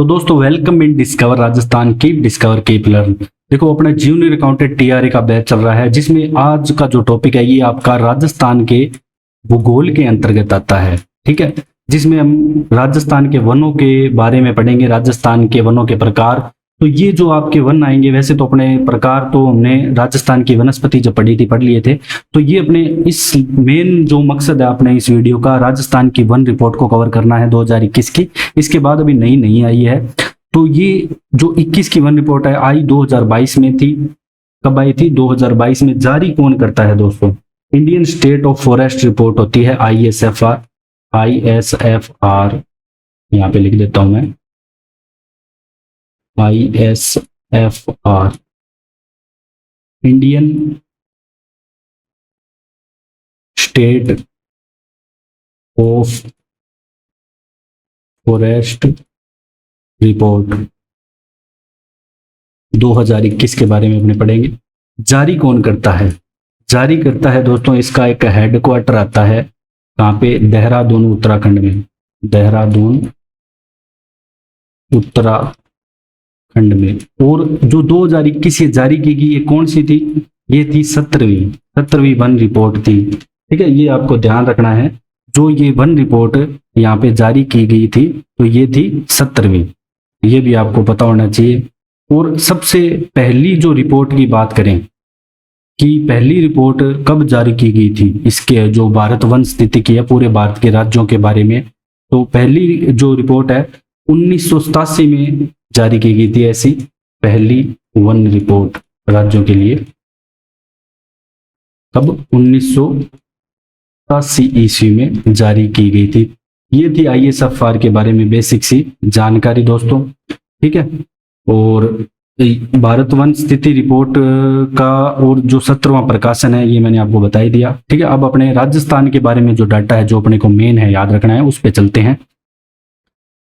तो दोस्तों welcome in discover Rajasthan की डिस्कवर कीप लर्न। देखो अपना जूनियर अकाउंटेंट टीआरए का बैच चल रहा है, जिसमें आज का जो टॉपिक है ये आपका राजस्थान के भूगोल के अंतर्गत आता है। ठीक है, जिसमें हम राजस्थान के वनों के बारे में पढ़ेंगे, राजस्थान के वनों के प्रकार। तो ये जो आपके वन आएंगे, वैसे तो अपने प्रकार तो हमने राजस्थान की वनस्पति जब पढ़ लिए थे। तो ये अपने इस मेन जो मकसद है अपने इस वीडियो का, राजस्थान की वन रिपोर्ट को कवर करना है 2021 की। इसके बाद अभी नई नहीं आई है। तो ये जो 21 की वन रिपोर्ट है आई 2022 में थी। कब आई थी? 2022 में। जारी कौन करता है दोस्तों? Indian state of forest report होती है, ISFR। यहाँ पे लिख देता हूं मैं, ISFR, Indian state of forest report 2021 के बारे में अपने पढ़ेंगे। जारी कौन करता है? जारी करता है दोस्तों, इसका एक हेडक्वार्टर आता है कहाँ पे? देहरादून उत्तराखंड में। देहरादून उत्तराखंड में। और जो 2021 ये जारी की गई, ये कौन सी थी? ये थी 17वीं वन रिपोर्ट थी। ठीक है, ये आपको ध्यान रखना है। जो ये वन रिपोर्ट यहाँ पे जारी की गई थी, तो ये थी 17वीं। ये भी आपको पता होना चाहिए। और सबसे पहली जो रिपोर्ट की बात करें कि पहली रिपोर्ट कब जारी की गई थी, इसके जो भारत वन स्थिति की है पूरे भारत के राज्यों के बारे में, तो पहली जो रिपोर्ट है 1987 में जारी की गई थी। ऐसी पहली वन रिपोर्ट राज्यों के लिए कब? 1987 ईस्वी में जारी की गई थी। ये थी ISFR के बारे में बेसिक सी जानकारी दोस्तों। ठीक है, और भारत वन स्थिति रिपोर्ट का और जो 17वां प्रकाशन है ये मैंने आपको बता ही दिया। ठीक है, अब अपने राजस्थान के बारे में जो डाटा है, जो अपने को मेन है याद रखना है, उस पे चलते हैं।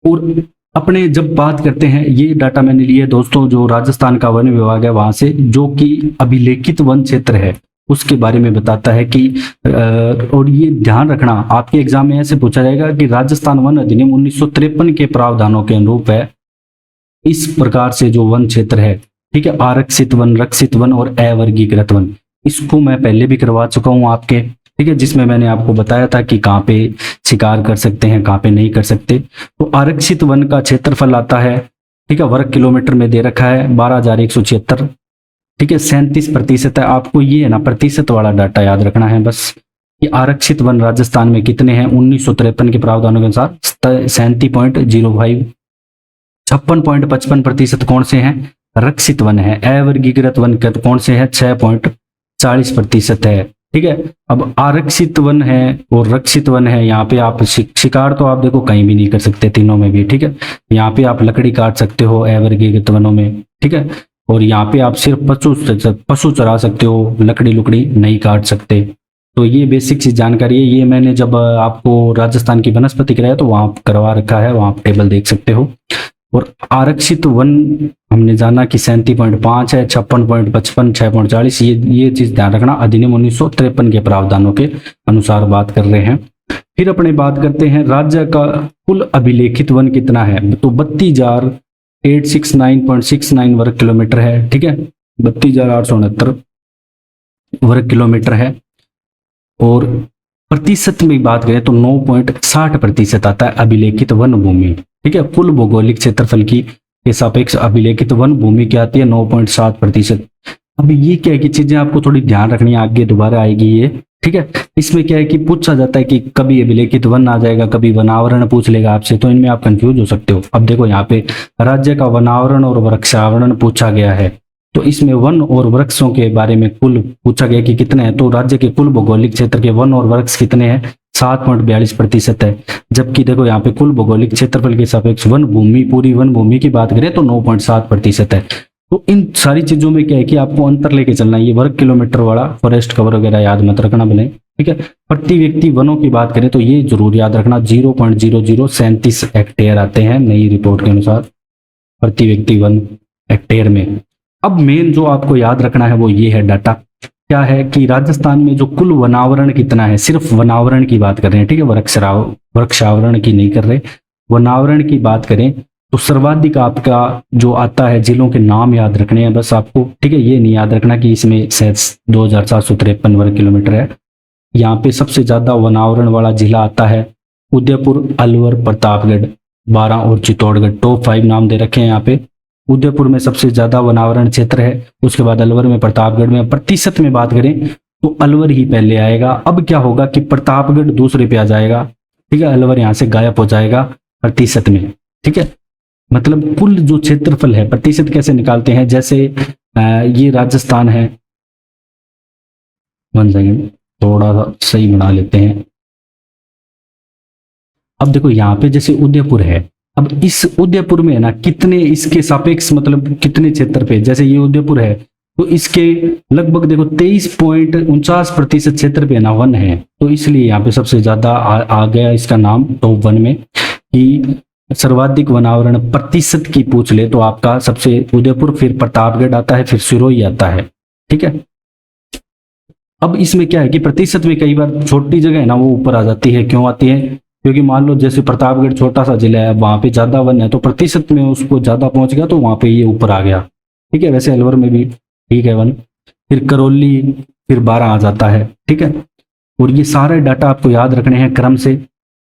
और अपने जब बात करते हैं, ये डाटा मैंने लिए दोस्तों जो राजस्थान का वन विभाग है वहां से, जो कि अभिलेखित वन क्षेत्र है उसके बारे में बताता है कि और ये ध्यान रखना, आपके एग्जाम में ऐसे पूछा जाएगा कि राजस्थान वन अधिनियम 1953 के प्रावधानों के अनुरूप है इस प्रकार से जो वन क्षेत्र है। ठीक है, आरक्षित वन, रक्षित वन और अवर्गीकृत वन, इसको मैं पहले भी करवा चुका हूं आपके। ठीक है, जिसमें मैंने आपको बताया था कि कहाँ पे शिकार कर सकते हैं, कहाँ पे नहीं कर सकते। तो आरक्षित वन का क्षेत्रफल आता है, ठीक है, वर्ग किलोमीटर में दे रखा है 12,176। ठीक है, 37% है। आपको ये है ना प्रतिशत वाला डाटा याद रखना है बस, कि आरक्षित वन राजस्थान में कितने हैं 1953 के प्रावधानों के अनुसार 37.05। 56.55% कौन से हैं? रक्षित वन है। अवर्गीकृत वन कौन से हैं? 6.40% है। ठीक है, अब आरक्षित वन है और रक्षित वन है, यहाँ पे आप शिकार तो आप देखो कहीं भी नहीं कर सकते तीनों में भी। ठीक है, यहाँ पे आप लकड़ी काट सकते हो अवर्गीकृत वनों में। ठीक है, और यहाँ पे आप सिर्फ पशु चरा सकते हो, लकड़ी लुकड़ी नहीं काट सकते। तो ये बेसिक सी जानकारी है। ये मैंने जब आपको राजस्थान की वनस्पति कराया तो वहां करवा रखा है, वहां टेबल देख सकते हो। और आरक्षित वन हमने जाना कि 37.5 है, 56.55, 6.40। ये चीज ध्यान रखना, अधिनियम 1953 के प्रावधानों के अनुसार बात कर रहे हैं। फिर अपने बात करते हैं राज्य का कुल अभिलेखित वन कितना है, तो 32,869.69 वर्ग किलोमीटर है। ठीक है, 32,869 वर्ग किलोमीटर है। और प्रतिशत में बात करें तो 9.60% आता है अभिलेखित वन भूमि। ठीक है, कुल भौगोलिक क्षेत्रफल की के सापेक्ष अभिलेखित वन भूमि क्या आती है? 9.7%। अब ये क्या है कि चीजें आपको थोड़ी ध्यान रखनी है, आगे दोबारा आएगी ये। ठीक है, इसमें क्या है कि पूछा जाता है कि कभी अभिलेखित वन आ जाएगा, कभी वनावरण पूछ लेगा आपसे, तो इनमें आप कंफ्यूज हो सकते हो। अब देखो यहाँ पे राज्य का वनावरण और वृक्षावरण पूछा गया है, तो इसमें वन और वृक्षों के बारे में कुल पूछा गया कि कितने हैं। तो राज्य के कुल भौगोलिक क्षेत्र के वन और वृक्ष कितने हैं? 7.42% है। जबकि देखो यहाँ पे कुल भौगोलिक क्षेत्रफल के सापेक्ष वन भूमि, पूरी वन भूमि की बात करें तो 9.7% है। तो इन सारी चीजों में क्या है कि आपको अंतर लेके चलना है। ये वर्ग किलोमीटर वाला फॉरेस्ट कवर वगैरह याद मत रखना बने। ठीक है, प्रति व्यक्ति वनों की बात करें तो ये जरूर याद रखना, 0.0037 हेक्टेयर आते हैं नई रिपोर्ट के अनुसार प्रति व्यक्ति वन हेक्टेयर में। अब मेन जो आपको याद रखना है वो ये है डाटा, क्या है कि राजस्थान में जो कुल वनावरण कितना है, सिर्फ वनावरण की बात कर रहे हैं। ठीक है, वृक्षावरण की नहीं कर रहे, वनावरण की बात करें तो सर्वाधिक आपका जो आता है, जिलों के नाम याद रखने हैं बस आपको, ठीक है। ये नहीं याद रखना कि इसमें 2753 वर्ग किलोमीटर है। यहाँ पे सबसे ज्यादा वनावरण वाला जिला आता है उदयपुर, अलवर, प्रतापगढ़, बारां और चित्तौड़गढ़। टॉप 5 नाम दे रखे हैं यहाँ पे। उदयपुर में सबसे ज्यादा वनावरण क्षेत्र है, उसके बाद अलवर में, प्रतापगढ़ में। प्रतिशत में बात करें तो अलवर ही पहले आएगा। अब क्या होगा कि प्रतापगढ़ दूसरे पे आ जाएगा, ठीक है। अलवर यहाँ से गायब हो जाएगा प्रतिशत में, ठीक है। मतलब कुल जो क्षेत्रफल है, प्रतिशत कैसे निकालते हैं, जैसे ये राजस्थान है, 1 सेकेंड थोड़ा सा सही बना लेते हैं। अब देखो यहाँ पे जैसे उदयपुर है, अब इस उदयपुर में है ना कितने इसके सापेक्ष, मतलब कितने क्षेत्र पे, जैसे ये उदयपुर है तो इसके लगभग देखो 23.49% क्षेत्र पे ना वन है। तो इसलिए यहाँ पे सबसे ज्यादा आ गया इसका नाम टॉप 1 में। कि सर्वाधिक वनावरण प्रतिशत की पूछ ले तो आपका सबसे उदयपुर, फिर प्रतापगढ़ आता है, फिर सिरोही आता है, ठीक है। अब इसमें क्या है कि प्रतिशत में कई बार छोटी जगह है ना वो ऊपर आ जाती है। क्यों आती है? क्योंकि मान लो जैसे प्रतापगढ़ छोटा सा जिला है, वहां पे ज्यादा वन है, तो प्रतिशत में उसको ज्यादा पहुंच गया तो वहां पे ये ऊपर आ गया, ठीक है। वैसे अलवर में भी ठीक है वन, फिर करौली, फिर 12 आ जाता है, ठीक है। और ये सारे डाटा आपको याद रखने हैं क्रम से।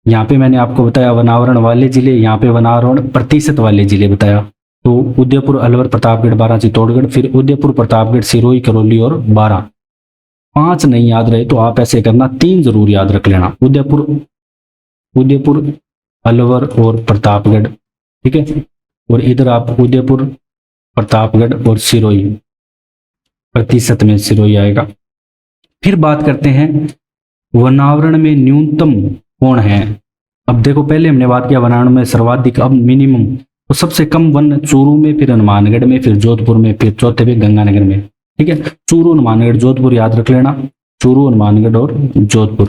यहाँ पे मैंने आपको बताया वनावरण वाले जिले, यहाँ पे वनावरण प्रतिशत वाले जिले बताया। तो उदयपुर, अलवर, प्रतापगढ़, 12, चित्तौड़गढ़, फिर उदयपुर, प्रतापगढ़, सिरोही, करौली और 12। 5 नहीं याद रहे तो आप ऐसे करना, 3 जरूर याद रख लेना, उदयपुर, अलवर और प्रतापगढ़, ठीक है। और इधर आप उदयपुर, प्रतापगढ़ और सिरोही, प्रतिशत में सिरोही आएगा। फिर बात करते हैं वनावरण में न्यूनतम कौन है। अब देखो पहले हमने बात किया वनावरण में सर्वाधिक, अब मिनिमम। तो सबसे कम वन चूरू में, फिर हनुमानगढ़ में, फिर जोधपुर में, फिर चौथे पे गंगानगर में, ठीक है। चूरू, हनुमानगढ़, जोधपुर याद रख लेना, चूरू, हनुमानगढ़ और जोधपुर।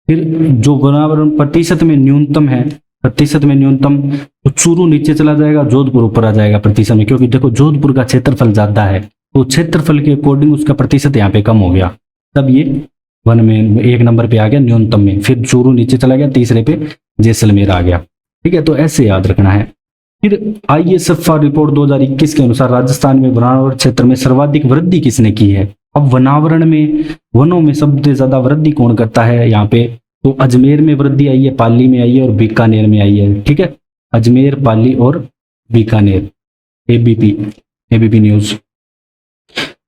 फिर जो वनावरण प्रतिशत में न्यूनतम है, प्रतिशत में न्यूनतम, तो चूरू नीचे चला जाएगा, जोधपुर ऊपर आ जाएगा प्रतिशत में, क्योंकि देखो जोधपुर का क्षेत्रफल ज्यादा है तो क्षेत्रफल के अकॉर्डिंग उसका प्रतिशत यहाँ पे कम हो गया, तब ये 1 में 1 नंबर पे आ गया न्यूनतम में। फिर चूरू नीचे चला गया, तीसरे पे जैसलमेर आ गया, ठीक है। तो ऐसे याद रखना है। फिर ISFR रिपोर्ट 2021 के अनुसार राजस्थान में वनावरण क्षेत्र में सर्वाधिक वृद्धि किसने की है। अब वनावरण में, वनों में सबसे ज्यादा वृद्धि कौन करता है यहाँ पे, तो अजमेर में वृद्धि आई है, पाली में आई है और बीकानेर में आई है, ठीक है। अजमेर, पाली और बीकानेर, एबीपी न्यूज।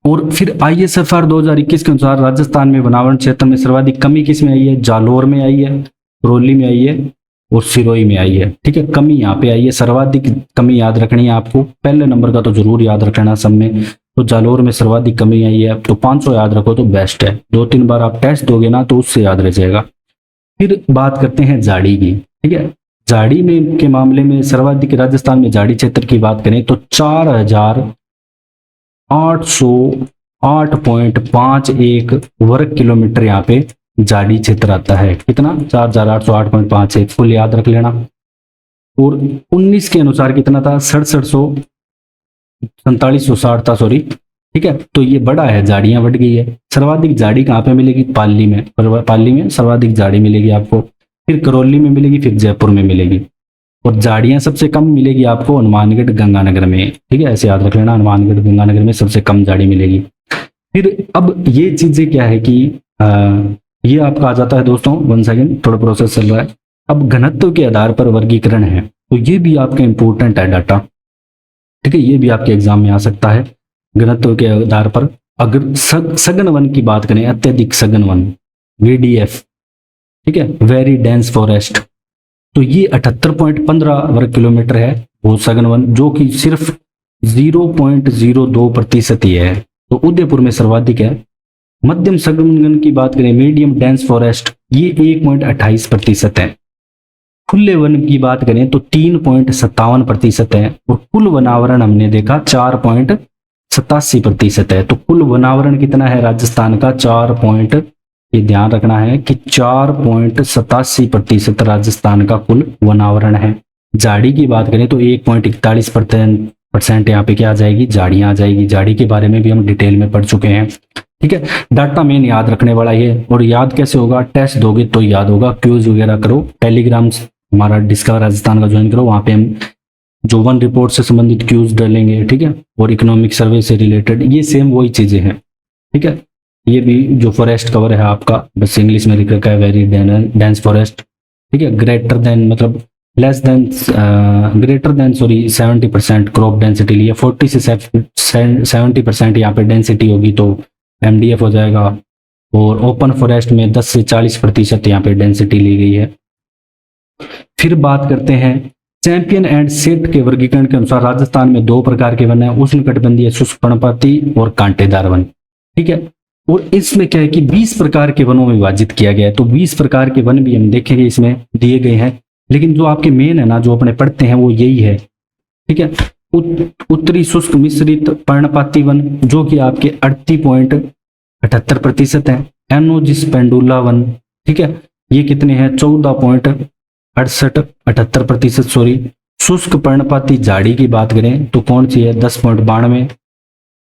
और फिर ISFR 2021 के अनुसार राजस्थान में वनावरण क्षेत्र में सर्वाधिक कमी किस में आई है, जालोर में आई है, करौली में आई है और सिरोही में आई है, ठीक है। कमी यहाँ पे आई है, सर्वाधिक कमी याद रखनी है आपको। पहले नंबर का तो जरूर याद रखना सब में, तो जालोर में सर्वाधिक कमी आई है। तो 500 याद रखो तो बेस्ट है, 2-3 बार आप टेस्ट दोगे ना तो उससे याद रह जाएगा। फिर बात करते हैं झाड़ी की, ठीक है। झाड़ी में के मामले में सर्वाधिक राजस्थान में झाड़ी क्षेत्र की बात करें तो 4808.51 वर्ग किलोमीटर यहाँ पे झाड़ी क्षेत्र आता है। कितना? 4808.51, फुल याद रख लेना। और 19 के अनुसार कितना था? 4760 था, सॉरी, ठीक है। तो ये बड़ा है, झाड़ियां बढ़ गई है। सर्वाधिक झाड़ी कहाँ पे मिलेगी? पाली में, पाली में सर्वाधिक झाड़ी मिलेगी आपको, फिर करौली में मिलेगी, फिर जयपुर में मिलेगी। और झाड़ियां सबसे कम मिलेगी आपको हनुमानगढ़, गंगानगर में, ठीक है। ऐसे याद रख लेना, हनुमानगढ़, गंगानगर में सबसे कम झाड़ी मिलेगी। फिर अब ये चीजें क्या है कि ये आपका आ जाता है दोस्तों, 1 सेकेंड, थोड़ा प्रोसेस चल रहा है। अब घनत्व के आधार पर वर्गीकरण है, तो ये भी आपका इंपॉर्टेंट है डाटा, ठीक है। ये भी आपके एग्जाम में आ सकता है। घनत्व के आधार पर अगर सघन वन की बात करें, अत्यधिक सघन वन, VDF, ठीक है, वेरी डेंस फॉरेस्ट, तो ये 78.15 वर्ग किलोमीटर है वो सघन वन, जो कि सिर्फ 0.02% ही है। तो उदयपुर में सर्वाधिक है। मध्यम सघन वन की बात करें, मीडियम डेंस फॉरेस्ट, ये 1.28% है। खुले वन की बात करें तो 3.57% है। और कुल वनावरण हमने देखा 4.87% है। तो कुल वनावरण कितना है राजस्थान का? 4 ये ध्यान रखना है कि 4.87% राजस्थान का कुल वनावरण है। झाड़ी की बात करें तो 1.41% यहाँ पे क्या आ जाएगी? झाड़ियां आ जाएगी। झाड़ी के बारे में भी हम डिटेल में पढ़ चुके हैं, ठीक है। डाटा मेन याद रखने वाला ये, और याद कैसे होगा? टेस्ट दोगे तो याद होगा। क्यूज वगैरह करो, टेलीग्राम हमारा डिस्कवर राजस्थान का ज्वाइन करो, वहां पे हम जो वन रिपोर्ट से संबंधित क्यूज डालेंगे, ठीक है, और इकोनॉमिक सर्वे से रिलेटेड, ये सेम वही चीजें हैं, ठीक है। ये भी जो फॉरेस्ट कवर है आपका, बस इंग्लिश में लिख रखा है वेरी डेंस फॉरेस्ट, ठीक है। ग्रेटर देन मतलब less than greater than sorry 70% crop density लिए, 40 से 70% यहाँ पे डेंसिटी होगी तो MDF हो जाएगा। और ओपन फॉरेस्ट में 10 से 40% यहाँ पे डेंसिटी ली गई है। फिर बात करते हैं चैंपियन एंड सेट के वर्गीकरण के अनुसार राजस्थान में 2 प्रकार के वन है, उष्णकटिबंधीय शुष्क पर्णपाती और कांटेदार वन, ठीक है। और इसमें क्या है कि 20 प्रकार के वनों में विभाजित किया गया है, तो 20 प्रकार के वन भी हम देखेंगे इसमें दिए गए हैं, लेकिन जो आपके मेन है ना, जो अपने पढ़ते हैं वो यही है, ठीक है। उत्तरी शुष्क मिश्रित पर्णपाती वन जो कि आपके 38.78% है। एनोजिस पेंडुला वन, ठीक है, ये कितने हैं 14.68% सॉरी। शुष्क पर्णपाती झाड़ी की बात करें तो कौन सी है 10.92।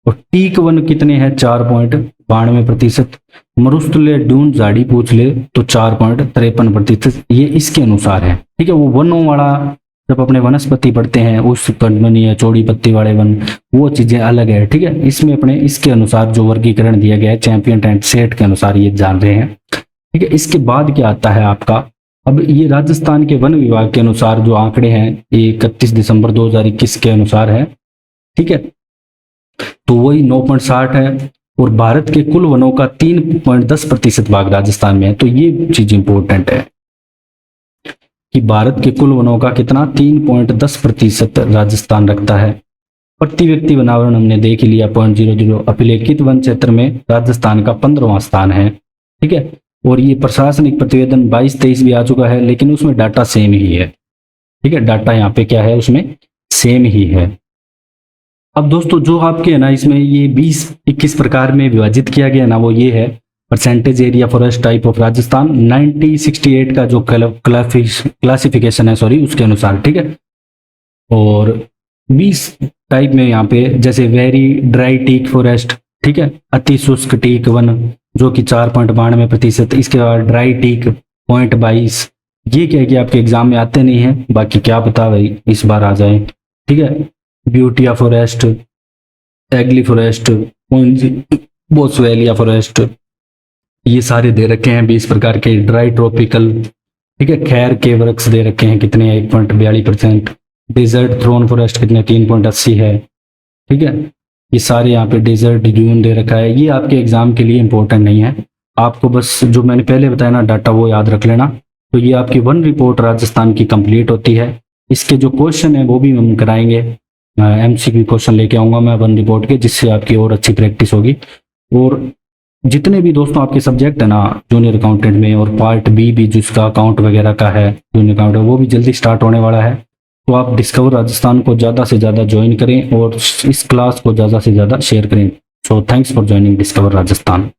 और टीक वन कितने हैं 4.92%। मरुस्थलीय ड्यून झाड़ी पूछ ले तो 4.53%, ये इसके अनुसार है, ठीक है। वो वनों वाला जब अपने वनस्पति पढ़ते हैं उस कटमनी या चौड़ी पत्ती वाले वन, वो चीजें अलग है, ठीक है। इसमें अपने इसके अनुसार जो वर्गीकरण दिया गया है चैंपियन एंड सेट के अनुसार ये जान रहे हैं, ठीक है। इसके बाद क्या आता है आपका, अब ये राजस्थान के वन विभाग के अनुसार जो आंकड़े हैं ये 31 दिसंबर 2021 के अनुसार है, ठीक है। तो वही 9.60 है। और भारत के कुल वनों का 3.10% भाग राजस्थान में है, तो ये चीज इंपॉर्टेंट है कि भारत के कुल वनों का कितना 3.10% राजस्थान रखता है। प्रति व्यक्ति वनावरण हमने देख लिया 0.00। अभिलेखित वन क्षेत्र में राजस्थान का 15वां स्थान है, ठीक है। और ये प्रशासनिक प्रतिवेदन 22-23 भी आ चुका है, लेकिन उसमें डाटा सेम ही है, ठीक है। डाटा यहाँ पे क्या है उसमें सेम ही है। अब दोस्तों जो आपके है ना इसमें ये 20-21 प्रकार में विभाजित किया गया ना, वो ये है percentage area forest type of Rajasthan 1968 का जो क्लासिफिकेशन है सॉरी उसके अनुसार, ठीक है। और 20 टाइप में यहाँ पे जैसे वेरी ड्राई टीक फॉरेस्ट, ठीक है, अति शुष्क टीक वन जो कि 4.92%। इसके बाद ड्राई टीक 0.22। ये क्या है कि आपके एग्जाम में आते नहीं है, बाकी क्या पता भाई इस बार आ जाए, ठीक है। ब्यूटिया फॉरेस्ट, एग्ली फॉरेस्ट, बोसवेलिया फॉरेस्ट, ये सारे दे रखे हैं 20 प्रकार के। ड्राई ट्रॉपिकल, ठीक है, खैर के वृक्ष दे रखे हैं कितने 1.42%। डेजर्ट थ्रोन फॉरेस्ट कितने 3.80 है, ठीक है। ये सारे यहाँ पे डेजर्ट ड्यून दे रखा है। ये आपके एग्जाम के लिए इंपॉर्टेंट नहीं है, आपको बस जो मैंने पहले बताया ना डाटा वो याद रख लेना। तो ये आपकी वन रिपोर्ट राजस्थान की कंप्लीट होती है। इसके जो क्वेश्चन है वो भी हम कराएंगे, MCQ क्वेश्चन लेके आऊंगा मैं वन रिपोर्ट के, जिससे आपकी और अच्छी प्रैक्टिस होगी। और जितने भी दोस्तों आपके सब्जेक्ट है ना जूनियर अकाउंटेंट में, और पार्ट बी भी जिसका अकाउंट वगैरह का है जूनियर अकाउंटेंट, वो भी जल्दी स्टार्ट होने वाला है। तो आप डिस्कवर राजस्थान को ज़्यादा से ज़्यादा ज्वाइन करें और इस क्लास को ज़्यादा से ज़्यादा शेयर करें। So thanks for joining discover Rajasthan.